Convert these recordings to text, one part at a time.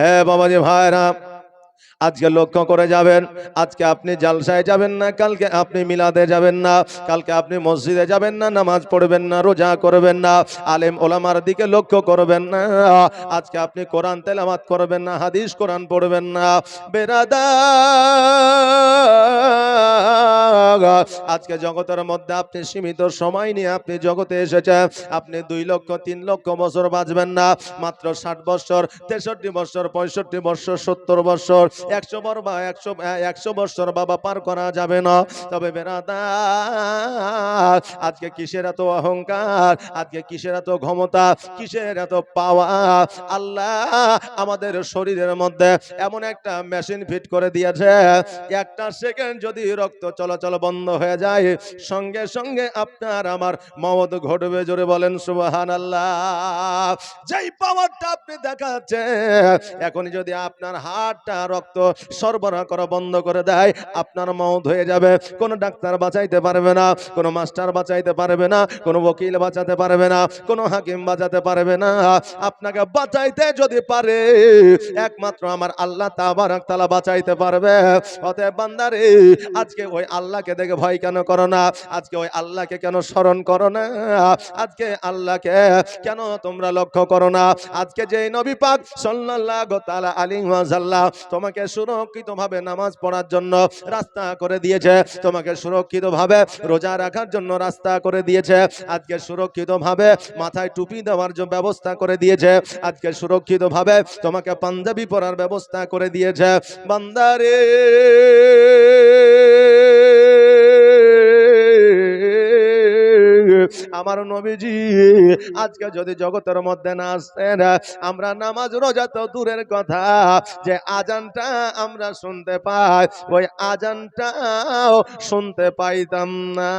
হ্যাঁ বাবাজি ভাইরা, আজকে লক্ষ্য করে যাবেন, আজকে আপনি জালসায় যাবেন না, কালকে আপনি মিলাদে যাবেন না, কালকে আপনি মসজিদে যাবেন না, নামাজ পড়বেন না, রোজা করবেন না, আলেম ওলামার দিকে লক্ষ্য করবেন না, আজকে আপনি কোরআন তেলাওয়াত করবেন না, হাদিস কোরআন পড়বেন না। বেরাদার, আজকে জগতের মধ্যে আপনি সীমিত সময় নিয়ে আপনি জগতে এসেছেন, আপনি 2 লক্ষ 3 লক্ষ বছর বাঁচবেন না, মাত্র 60 বছর, 63 বছর, 65 বছর, 70 বছর, 100 বছর বা 100 বছর বাবা পার করা যাবে না। তবে বেরাদার, আজকে কিসের এত অহংকার, আজকে কিসের এত ক্ষমতা, কিসের এত পাওয়া? আল্লাহ আমাদের শরীরের মধ্যে এমন একটা মেশিন ফিট করে দিয়েছে, একটা সেকেন্ড যদি রক্ত চলাচল বন্ধ হয়ে যায়, সঙ্গে সঙ্গে আপনার আমার মওত ঘটবে। জোরে বলেন সুবহানাল্লাহ। যেই পাওয়ারটা আপনি দেখাচ্ছেন, এখন যদি আপনার হার্টটা রক্ত সরবরাহ করা বন্ধ করে দেয়, আপনার মওত হয়ে যাবে। কোন ডাক্তার বাঁচাইতে পারবে না, কোন মাস্টার বাঁচাইতে পারবে না, কোন ওকিল বাঁচাতে পারবে না, কোন হাকিম বাঁচাতে পারবে না। আপনাকে বাঁচাইতে যদি পারে, একমাত্র আমার আল্লাহ তাবারক তাআলা বাঁচাইতে পারবে। অতএব বান্দারে, আজকে ওই আল্লাহকে দেখে ভয় কেন করো না? আজকে ওই আল্লাহকে কেন স্মরণ করো না? আজকে আল্লাহকে কেন তোমরা লক্ষ্য করো না? আজকে যে নবী পাক সাল্লাল্লাহু তাআলা আলাইহি ওয়াসাল্লাম তোমাকে সুরক্ষিতভাবে নামাজ পড়ার জন্য রাস্তা করে দিয়েছে, তোমাকে সুরক্ষিতভাবে রোজা রাখার জন্য রাস্তা করে দিয়েছে, আজকে সুরক্ষিতভাবে মাথায় টুপি দেওয়ার জন্য ব্যবস্থা করে দিয়েছে, আজকে সুরক্ষিতভাবে তোমাকে পাঞ্জাবি পরার ব্যবস্থা করে দিয়েছে। বান্দারে, আমার নবীজি আজকে যদি জগতের মধ্যে না আসতেন, আমরা নামাজ রোজা তো দূরের কথা, যে আজানটা আমরা শুনতে পাই, ওই আজানটাও শুনতে পাইতাম না।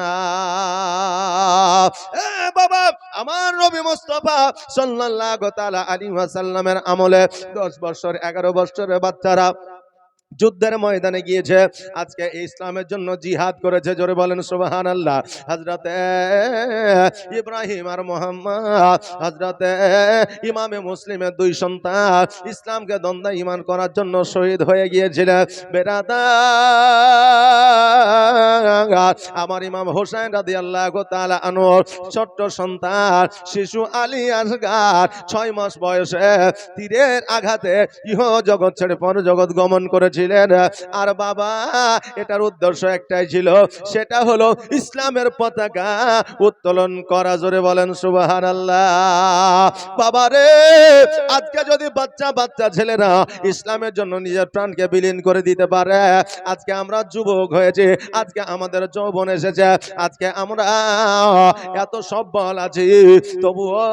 বাবা, আমার নবী মুস্তাফা সাল্লাল্লাহু তাআলা আলাইহি ওয়াসাল্লামের আমলে 10 বছর 11 বছরের বাচ্চারা যুদ্ধের ময়দানে গিয়েছে, আজকে ইসলামের জন্য জিহাদ করেছে। জোরে বলেন সুবহানাল্লাহ। হযরতে ইব্রাহিম আর মুহাম্মদ, হযরতে ইমামে মুসলিমের 2 সন্তান ইসলামকে দ্বন্দ্ব ঈমান করার জন্য শহীদ হয়ে গিয়েছিলেন। বেরাদার, আমার ইমাম হোসেন রাদিয়াল্লাহু তাআলা আনহু ছোট্ট সন্তান শিশু আলী আসগার 6 মাস বয়সে তীরের আঘাতে ইহ জগৎ ছেড়ে পর জগৎ গমন করেছে। আর বাবা, এটার উদ্দেশ্য একটাই ছিল, সেটা হলো ইসলামের পতাকা উত্তোলন করা। জোরে বলেন সুবহানাল্লাহ। বাবারে, আজকে যদি বাচ্চা বাচ্চা ছেলেরা ইসলামের জন্য নিজের প্রাণকে বিলীন করে দিতে পারে, আজকে আমরা যুবক হয়েছে, আজকে আমাদের যৌবন এসেছে, আজকে আমরা এত সবল আছি, তবুও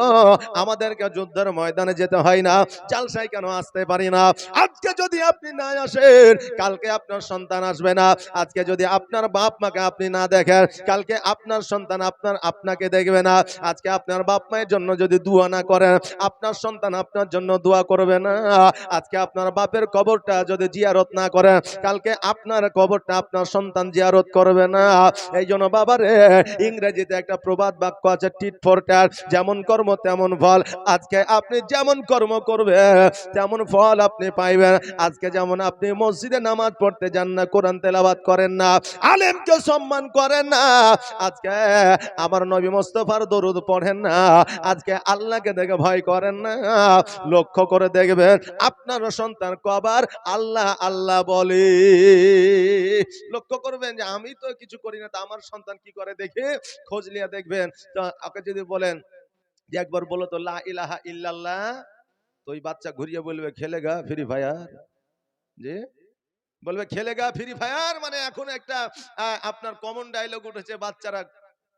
আমাদেরকে যুদ্ধের ময়দানে যেতে হয় না, জালসায় কেন আসতে পারি না? আজকে যদি আপনি না আসেন, কালকে আপনার সন্তান আসবে না। আজকে যদি আপনার বাপ মাকে আপনি না দেখেন, কালকে আপনার সন্তান আপনাকে দেখবে না। আজকে আপনার বাপ মায়ের জন্য যদি দোয়া না করেন, আপনার সন্তান আপনার জন্য দোয়া করবে না। আজকে আপনার বাপের কবরটা যদি জিয়ারত না করেন, কালকে আপনার কবরটা আপনার সন্তান জিয়ারত করবে না। এই জন্য বাবারে, ইংরেজিতে একটা প্রবাদ বাক্য আছে, টিট ফর ট্যাট, যেমন কর্ম তেমন ফল। আজকে আপনি যেমন কর্ম করবেন তেমন ফল আপনি পাইবেন। আজকে যেমন আপনি মসজিদে নামাজ পড়তে যান না, কোরআন তেলাওয়াত করেন না, আলেমকে সম্মান করেন না, আজকে আমার নবী মুস্তাফার দরুদ পড়েন না, আজকে আল্লাহকে দেখে ভয় করেন না, লক্ষ্য করে দেখবেন আপনার সন্তান কবার আল্লাহ আল্লাহ বলে। লক্ষ্য করবেন যে আমি তো কিছু করি না, তা আমার সন্তান কি করে দেখে খোঁজ নিয়ে দেখবেন। তো আপনি যদি বলেন যে একবার বলো তো লা ইলাহা ইল্লাল্লাহ, তো ওই বাচ্চা ঘুরিয়ে বলবে খেলেগা ফ্রি ফায়ার। যে বলবে খেলেগা ফ্রি ফায়ার, মানে এখন একটা আপনার কমন ডায়লগ উঠেছে, বাচ্চারা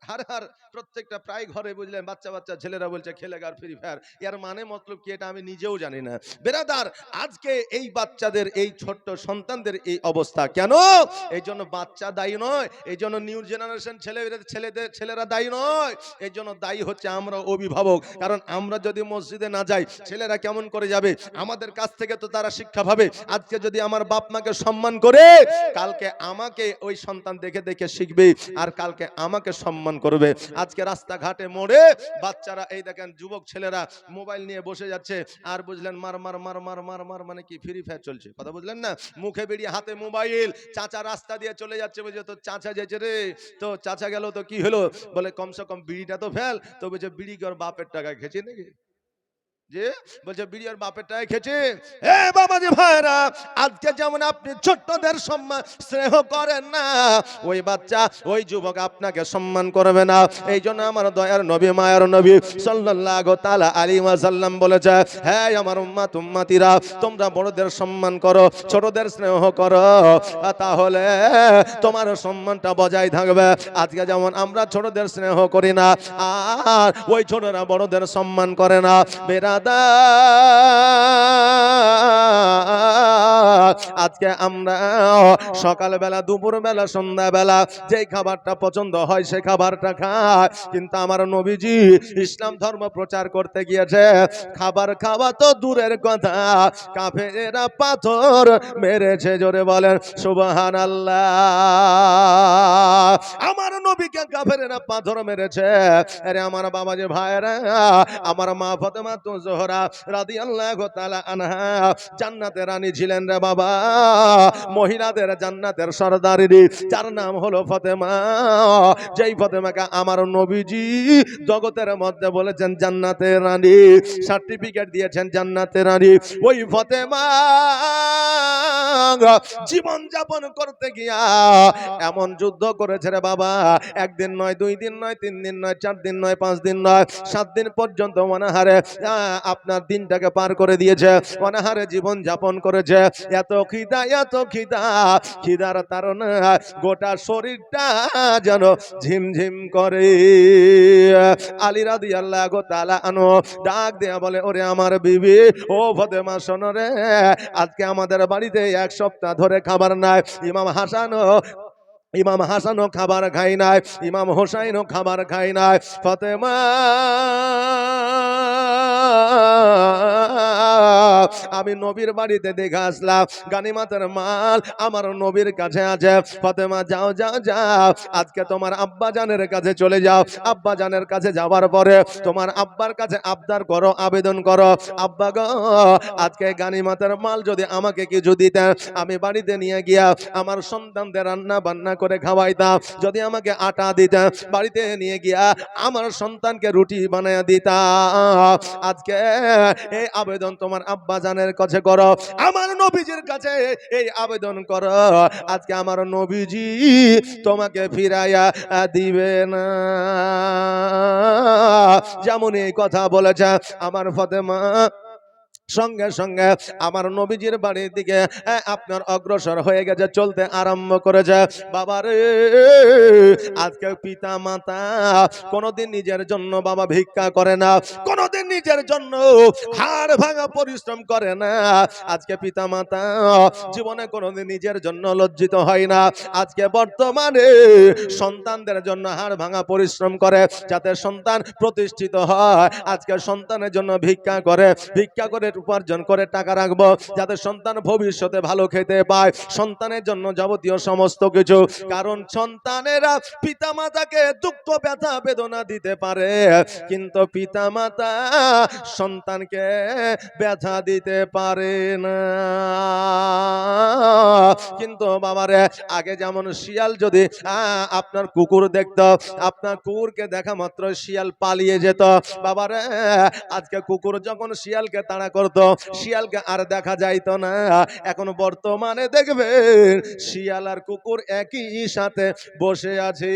হার প্রত্যেকটা প্রায় ঘরে বুঝলেন বাচ্চা বাচ্চা ছেলেরা বলছে খেলেগা ফ্রি ফায়ার। এর মানে মতলব কি এটা আমি নিজেও জানি না। বেরাদার, আজকে এই বাচ্চাদের, এই ছোট্ট সন্তানদের এই অবস্থা কেন? এই জন্য বাচ্চা দায়ী নয়, এই জন্য নিউ জেনারেশন ছেলেরা দায়ী নয়, এই জন্য দায়ী হচ্ছে আমরা অভিভাবক। কারণ আমরা যদি মসজিদে না যাই, ছেলেরা কেমন করে যাবে? আমাদের কাছ থেকে তো তারা শিক্ষা পাবে। আজকে যদি আমার বাপ মাকে সম্মান করে, কালকে আমাকে ওই সন্তান দেখে দেখে শিখবে, আর কালকে আমাকে সম্মান সম্মান করবে। আজকে রাস্তাঘাটে মোড়ে বাচ্চারা এই দেখেন যুবক ছেলেরা মোবাইল নিয়ে বসে যাচ্ছে, আর বুঝলেন মার মার মার মার মার মার মানে কি ফ্রি ফায়ার চলছে, কথা বুঝলেন না? মুখে বিড়ি হাতে মোবাইল, চাচা রাস্তা দিয়ে চলে যাচ্ছে, বুঝে তো চাচা যেছে রে, তো চাচা গেল তো কি হলো, বলে কমসে কম বিড়িটা তো ফেল, তো বলছে বিড়ি কি ওর বাপের টাকা খেয়েছে নাকি, যে বলছে বিড়ি ওর বাপের টাকা খেয়েছে। এ বাবা যে ভাইরা, আজকে যেমন আপনি ছোট্টদের সম্মান স্নেহ করেন না, ওই বাচ্চা ওই যুবক আপনাকে সম্মান করবে না। এই জন্য আমার দয়ার নবী মায়ার নবী সাল্লাল্লাহু তাআলা আলাইহি ওয়াসাল্লাম বলেছে, হ্যাঁ আমার উম্মত উম্মতিরা, তোমরা বড়দের সম্মান করো, ছোটদের স্নেহ করো, তাহলে তোমার সম্মানটা বজায় থাকবে। আজকে যেমন আমরা ছোটদের স্নেহ করি না, আর ওই ছোটরা বড়দের সম্মান করে না। আজকে আমরা সকালবেলা, দুপুরবেলা, সন্ধ্যাবেলা যেই খাবারটা পছন্দ হয় সেই খাবারটা খায়, কিন্তু আমার নবীজি ইসলাম ধর্ম প্রচার করতে গিয়েছে, খাবার খাওয়া তো দূরের কথা, কাফেরেরা পাথর মেরেছে, জোরে বলেন সুবহানাল্লাহ। আমার নবীকে কাফেরেরা পাথর মেরেছে। আরে আমার বাবা যে ভাইরা, আমার মা ফাতেমা তো জোহরা রাদিয়াল্লাহু তাআলা আনহা জান্নাতের রানী ছিলেন রে বাবা, মহিলাদের জান্নাতের সরদারিনী, যার নাম হলো ফাতেমা। যেই ফাতেমাকে আমার নবীজি জগতের মধ্যে বলেছেন জান্নাতের রানী, সার্টিফিকেট দিয়েছেন জান্নাতের রানী। ওই ফাতেমা জীবন যাপন করতে গিয়া এমন যুদ্ধ করেছে রে বাবা, একদিন নয়, 2 দিন নয়, 3 দিন নয়, 4 দিন নয়, 5 দিন নয়, 7 দিন পর্যন্ত অনাহারে আপনার দিনটাকে পার করে দিয়েছে, অনাহারে জীবন যাপন করেছে। এত খিদা, এত খিদা, খিদার তাড়না গোটা শরীরটা যেন ঝিমঝিম করে। আলী রাদিয়াল্লাহু তাআলা আনহু ডাক দেয়া বলে, ওরে আমার বিবি, ও ফাতেমা শোনো রে, আজকে আমাদের বাড়িতে 1 সপ্তাহ ধরে খাবার নাই। ইমাম হাসানও খাবার খাই নাই, ইমাম হোসাইনও খাবার খাই নাই। ফাতেমা আমি নবীর বাড়িতে দেখে আসলাম, গানিমাতের মাল আমার নবীর কাছে আছে। ফাতেমা যাও যাও যাও, আজকে তোমার আব্বা জানের কাছে চলে যাও, আব্বা জানের কাছে যাওয়ার পরে তোমার আব্বার কাছে আবদার করো, আবেদন করো, আব্বা গো আজকে গানিমাতের মাল যদি আমাকে কিছু দিতেন, আমি বাড়িতে নিয়ে গিয়া আমার সন্তানদের রান্না বান্না করে খাওয়াইতাম। যদি আমাকে আটা দিতেন, বাড়িতে নিয়ে গিয়া আমার সন্তানকে রুটি বানায় দিতাম। আজকে এই আবেদন তোমার আব্বা জানের কাছে করো, আমার নবীজির কাছে এই আবেদন করো, আজকে আমার নবীজি তোমাকে ফিরাইয়া দিবে না। যেমন এই কথা বলেছে আমার ফাতেমা, সঙ্গে সঙ্গে আমার নবীজির বাড়ির দিকে আপনার অগ্রসর হয়ে গেছে, চলতে আরম্ভ করেছে। বাবারে, আজকে পিতা মাতা কোনোদিন নিজের জন্য বাবা ভিক্ষা করে না, কোনোদিন নিজের জন্য হাড় ভাঙা পরিশ্রম করে না। আজকে পিতা মাতা জীবনে কোনোদিন নিজের জন্য লজ্জিত হয় না। আজকে বর্তমানে সন্তানদের জন্য হাড় ভাঙা পরিশ্রম করে, যাতে সন্তান প্রতিষ্ঠিত হয়। আজকে সন্তানের জন্য ভিক্ষা করে, ভিক্ষা করে উপার্জন করে টাকা রাখবো, যাতে সন্তান ভবিষ্যতে ভালো খেতে পায়, সন্তানের জন্য যাবতীয় সমস্ত কিছু। কারণ সন্তানেরা পিতামাতাকে দুঃখ ব্যথা বেদনা দিতে পারে, কিন্তু পিতামাতা সন্তানকে ব্যথা দিতে পারে না। কিন্তু বাবারে, আগে যেমন শিয়াল যদি আপনার কুকুর দেখতো, আপনার কুকুরকে দেখা মাত্র শিয়াল পালিয়ে যেত। বাবারে, আজকে কুকুর যখন শিয়ালকে তাড়া করতো, শিয়ালকে আর দেখা যাইতো না। এখন বর্তমানে দেখবেন শিয়াল আর কুকুর একই সাথে বসে আছে,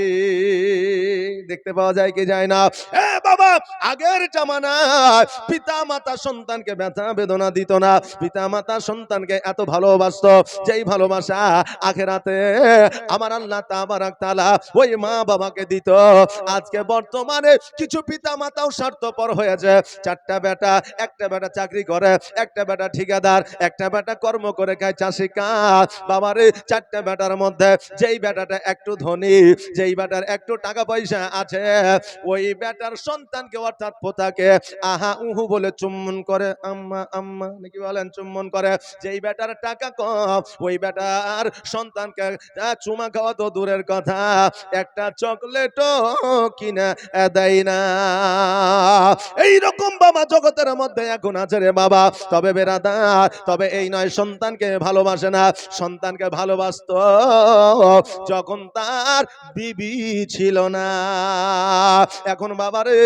দেখতে পাওয়া যায় কি যায় না? বাবা, আগের জামানায় পিতা মাতা সন্তানকে ব্যথা বেদনা দিত না, পিতা মাতা সন্তানকে এত ভালোবাসতো, যেই ভালোবাসা আখিরাতে আমার আল্লাহ তাবারাক তাআলা ওই মা বাবাকে দিত। আজকে বর্তমানে কিছু পিতা মাতাও স্বার্থপর হয়েছে, 4টা বেটা, একটা বেটা চাকরি করে, করে, একটা বেটা ঠিকাদার, একটা বেটা কর্ম করে খায় চাষি কাজ। বাবারে চারটা বেটার মধ্যে যেই বেটাটা একটু ধনী, যেই বেটার একটু টাকা পয়সা আছে, ওই বেটার সন্তানকে অর্থাৎ পোতাকে আহা উহু বলে চুম্বন করে, আম্মা আম্মা নাকি বলেন, চুম্বন করে। যেই বেটার টাকা কম, ওই বেটার সন্তানকে চুমা খাওয়া তো দূরের কথা, একটা চকলেটও কিনা দেয় না। এইরকম বাবা জগতের মধ্যে এখন আছে রে বাবা। তবে বেরাদার, তবে এই নয় সন্তানকে ভালোবাসে না, সন্তানকে ভালোবাসতো যখন তার বিবি ছিল না। এখন বাবারে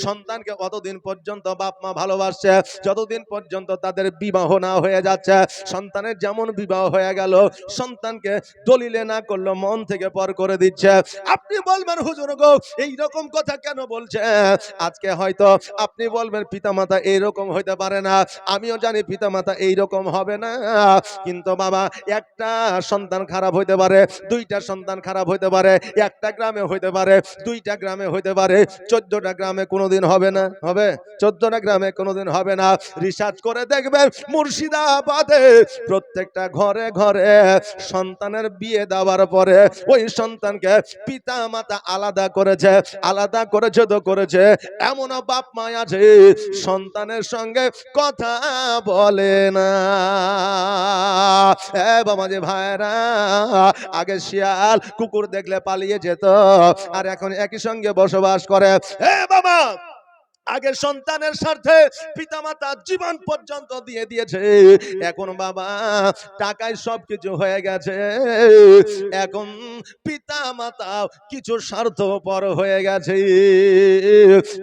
সন্তানকে অতদিন পর্যন্ত বাপ মা ভালোবাসছে যতদিন পর্যন্ত তাদের বিবাহ না হয়ে যাচ্ছে। সন্তানের যেমন বিবাহ হয়ে গেল, সন্তানকে দলিলে না করলো মন থেকে পর করে দিচ্ছে। আপনি বলবেন হুজুর গো এইরকম কথা কেন বলছে? আজকে হয়তো আপনি বলবেন পিতামাতা এইরকম হইতে পারে না, আমিও জানি পিতামাতা এইরকম হবে না, কিন্তু বাবা একটা সন্তান খারাপ হইতে পারে, দুইটা সন্তান খারাপ হইতে পারে, একটা গ্রামে হইতে পারে, দুইটা গ্রামে হইতে পারে, 14টা গ্রামে কোনোদিন হবে না। হবে? 14টা গ্রামে কোনোদিন হবে না। রিসার্চ করে দেখবেন মুর্শিদাবাদে প্রত্যেকটা ঘরে ঘরে সন্তানের বিয়ে দেওয়ার পরে ওই সন্তানকে পিতা মাতা আলাদা করেছে। আলাদা করেছে তো করেছে, এমন বাপ মা আছে সন্তানের সঙ্গে কথা বলে না। বাবা যে ভাইরা, আগে শিয়াল কুকুর দেখলে পালিয়ে যেত, আর এখন একই সঙ্গে বসবাস করে। বাবা আগে সন্তানের স্বার্থে পিতামাতা জীবন পর্যন্ত দিয়ে দিয়েছে, এখন বাবা টাকায় সবকিছু হয়ে গেছে, এখন পিতামাতা কিছু স্বার্থপর হয়ে গেছে।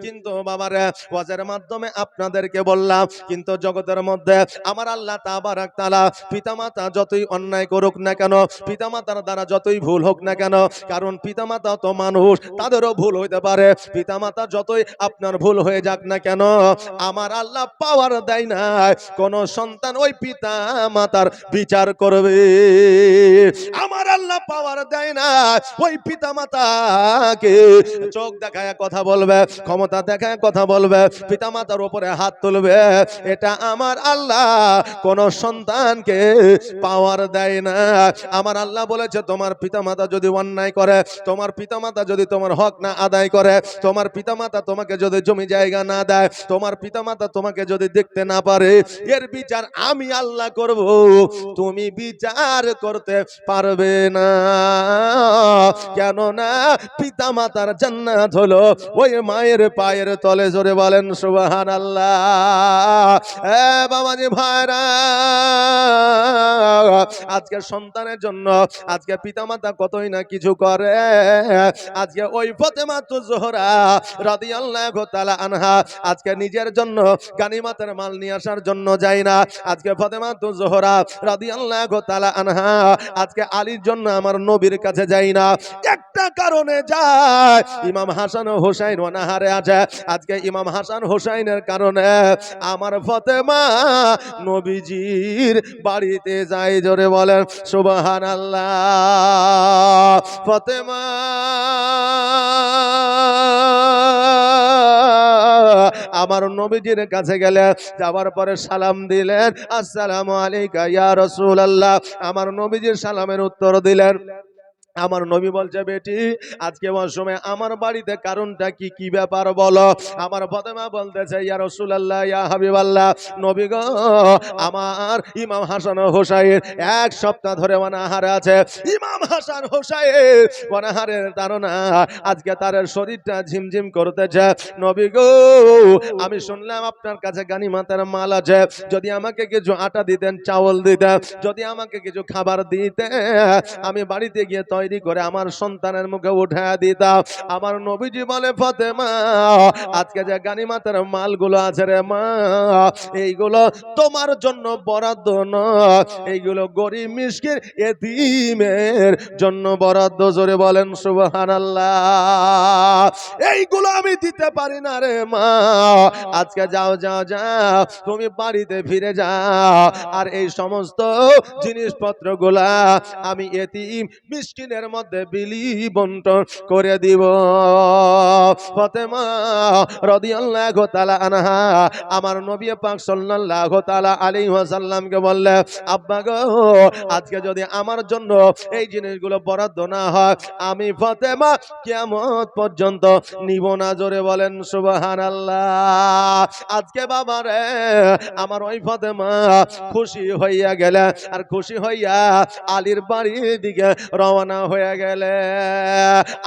কিন্তু বাবারা ওয়াজের মাধ্যমে আপনাদেরকে বললাম, কিন্তু জগতের মধ্যে আমার আল্লাহ তাবারাক তাআলা পিতামাতা যতই অন্যায় করুক না কেন, পিতামাতার দ্বারা যতই ভুল হোক না কেন, কারণ পিতামাতা তো মানুষ, তাদেরও ভুল হইতে পারে। পিতামাতা যতই আপনার ভুল হয়ে যাক না কেন, আমার আল্লাহ পাওয়ার দেয় না কোন সন্তান ওই পিতা মাতার বিচার করবে। আমার আল্লাহ পাওয়ার দেয় না ওই পিতা মাতাকে চোখ দেখায় কথা বলবে, ক্ষমতা দেখায় কথা বলবে, পিতা মাতার উপরে হাত তুলবে। এটা আমার আল্লাহ কোন সন্তানকে পাওয়ার দেয় না। আমার আল্লাহ বলেছে তোমার পিতা মাতা যদি অন্যায় করে, তোমার পিতা মাতা যদি তোমার হক না আদায় করে, তোমার পিতা মাতা তোমাকে যদি জমি জায়গা না দেয়, তোমার পিতামাতা তোমাকে যদি দেখতে না পারে, এর বিচার আমি আল্লাহ করব, তুমি বিচার করতে পারবে না। কেননা পিতামাতার জান্নাত হলো ওই মায়ের পায়ের তলে। জোরে বলেন সুবহানাল্লাহ। বাবাজি ভাইরা, আজকে সন্তানের জন্য আজকে পিতামাতা কতই না কিছু করে। আজকে ওই ফাতেমাতুজ জোহরা রাদিয়াল্লাহু তাআলা আনহা আজকে নিজের জন্য গানিমাতের মাল নিয়ে আসার জন্য যায় না। আজকে ফাতেমাতুজ জোহরা রাদিয়াল্লাহু তাআলা আনহা আজকে আলীর জন্য আমার নবীর কাছে যায় না। একটা কারণে যায়, ইমাম হাসান ও হুসাইন অনাহারে আছে। আজকে ইমাম হাসান হুসাইনের কারণে আমার ফাতেমা নবীজির বাড়িতে যায়। জোরে বলেন সুবহানাল্লাহ। ফাতেমা আমার নবীজির কাছে গেলেন, যাওয়ার পরে সালাম দিলেন, আসসালামু আলাইকা ইয়া রাসূলুল্লাহ। আমার নবীজির সালামের উত্তর দিলেন। আমার নবী বলছে, বেটি আজকে মৌসুমে আমার বাড়িতে কারণটা কি, কি ব্যাপার বলো। আমার ফাতেমা বলতেছে, ইয়া রাসূলুল্লাহ ইয়া হাবিবাল্লাহ, নবী গো আমার ইমাম হাসান ও হুসাইন এক সপ্তাহ ধরে অনাহারে আছে। ইমাম হাসান হুসাইন অনাহারের ধারণা আজকে তার শরীরটা ঝিমঝিম করতেছে। নবী গো আমি শুনলাম আপনার কাছে গানিমাতের মাল আছে, যদি আমাকে কিছু আটা দিতেন, চাউল দিতেন, যদি আমাকে কিছু খাবার দিতেন, আমি বাড়িতে গিয়ে তৈরি করে আমার সন্তানের মুখে উঠা দিতাম। আমার নবীজি বলে, ফাতেমা আজকে যে গানিমাতের মালগুলো আছে রে মা, এইগুলো তোমার জন্য বরাদ্দ নয়, এইগুলো গরিব মিসকিন এতিমের জন্য বরাদ্দ। জোরে বলেন সুবহানাল্লাহ। এইগুলো আমি দিতে পারি না রে মা, আজকে যাও যাও যাও, তুমি বাড়িতে ফিরে যাও, আর এই সমস্ত জিনিসপত্রগুলা আমি এতিম মিসকিনের দিনের মধ্যে বিলি বন্টন করে দিব। ফাতেমা রাদিয়াল্লাহু তাআলা আনহা আমার নবী পাক সাল্লাল্লাহু তাআলা আলাইহি ওয়াসাল্লামকে বললেন, আব্বা গো, আজকে যদি আমার জন্য এই জিনিসগুলো বরাদ্দ না হয়, আমি ফাতেমা কিয়ামত পর্যন্ত নিব না। জোরে বলেন সুবহানাল্লাহ। আজকে বাবা রে, আমার ওই ফাতেমা খুশি হইয়া গেলে, আর খুশি হইয়া আলীর বাড়ির দিকে রওনা হয়ে গেলে।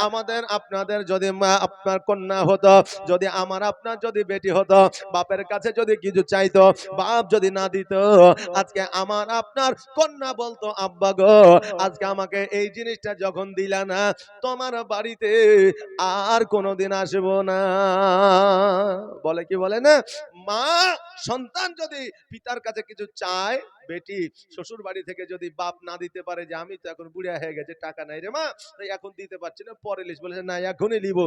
আমাদের আপনাদের যদি আপনার কন্যা হতো, যদি আমার আপনার যদি বেটি হতো, বাপের কাছে যদি কিছু চাইতো, বাপ যদি না দিত, আজকে আমার আপনার কন্যা বলতো, আব্বা গো, আজকে আমাকে এই জিনিসটা যখন দিলা না, তোমার বাড়িতে আর কোনোদিন আসবো না। বলে কি বলে না, মা সন্তান যদি পিতার কাছে কিছু চায়, বেটি শ্বশুর বাড়ি থেকে যদি বাপ না দিতে পারে, যে আমি তো এখন বুড়া হয়ে গেছে, টাকা নাই রে মা, তাই এখন দিতে পারছি না, পরে লিস, বলেছে না এখনই নিব।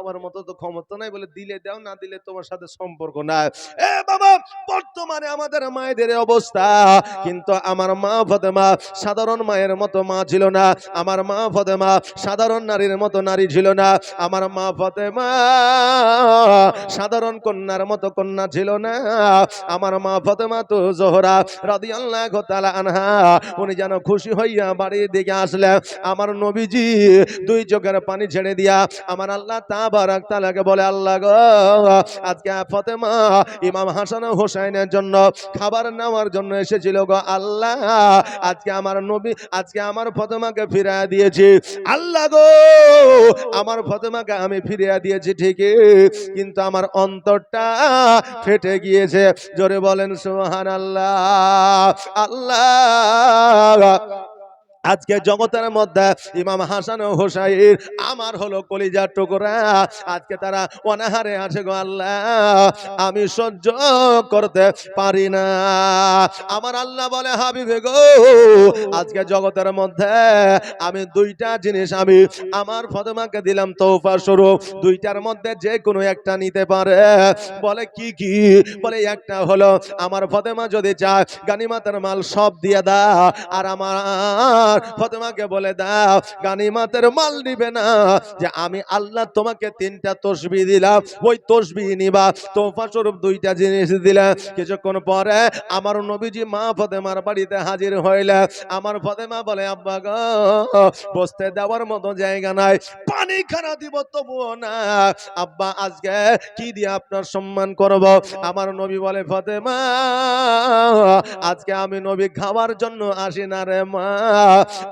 আমার মতো তো ক্ষমতা নাই, বলে দিলে দাও, না দিলে তোমার সাথে সম্পর্ক নাই। এ বাবা, বর্তমানে আমাদের মায়েদের অবস্থা, কিন্তু আমার মা ফাতেমা সাধারণ মায়ের মতো মা ছিল না, আমার মা ফাতেমা সাধারণ নারীর মতো নারী ছিল না, আমার মা ফাতেমা সাধারণ কন্যার মতো কন্যা ছিল না। আমার মা ফাতেমা তো জোহরা রাদিয়াল্লাহু তাআলা আনহা, উনি যেন খুশি হইয়া বাড়ির দিকে আসলে, আমার নবীজি দুই চোখের পানি ছেড়ে দিয়া আমার আল্লাহ তাবারাক তাআলাকে বলে, আল্লাহ গো, আজকে ফাতেমা ইমাম হাসান ও হোসেনের জন্য খাবার নেওয়ার জন্য এসেছিল গো আল্লাহ, আজকে আমার নবী, আজকে আমার ফাতেমাকে ফিরিয়ে দিয়েছি। আল্লাহ গো, আমার ফাতেমাকে আমি ফিরিয়ে দিয়েছি ঠিকই, কিন্তু আমার অন্তরটা ফেটে গিয়েছে। জোরে বলেন সুবহানাল্লাহ। আল্লাহ, আজকে জগতের মধ্যে ইমাম হাসান ও হোসাইন আমার হলো কলিজার টুকরা, আজকে তারা অনাহারে আছে গো আল্লাহ, আমি সহ্য করতে পারি না। আমার আল্লাহ বলে, হাবিবে গো, আজকে জগতের মধ্যে আমি দুইটা জিনিস আমি আমার ফাতেমাকে দিলাম তওফা স্বরূপ, দুইটার মধ্যে যে কোনো একটা নিতে পারে। বলে কি কি? বলে একটা হলো আমার ফাতেমা যদি চায় গানিমাতের মাল সব দিয়ে দাও, আর আমার ফাতেমাকে বলে দাও গানিমাতের মাল নিবে না, যে আমি আল্লাহ তোমাকে 3টা তসবিহ দিলাম, ওই তসবিহ নিবা। তোফা স্বরূপ 2টা জিনিস দিলাম। কিছুক্ষণ পরে আমার নবীজি মা ফাতেমার বাড়িতে হাজির হইলেন। আমার ফাতেমা বলে, আব্বা গো, বসতে দেওয়ার মতো জায়গা নাই, পানি খানা দিব তবুও না, আব্বা আজকে কি দিয়ে আপনার সম্মান করব? আমার নবী বলে, ফাতেমা, আজকে আমি নবী খাওয়ার জন্য আসি না রে মা,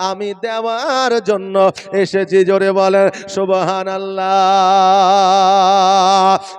আমি দেওয়ার জন্য এসেছি। জোরে বলেন সুবহানাল্লাহ।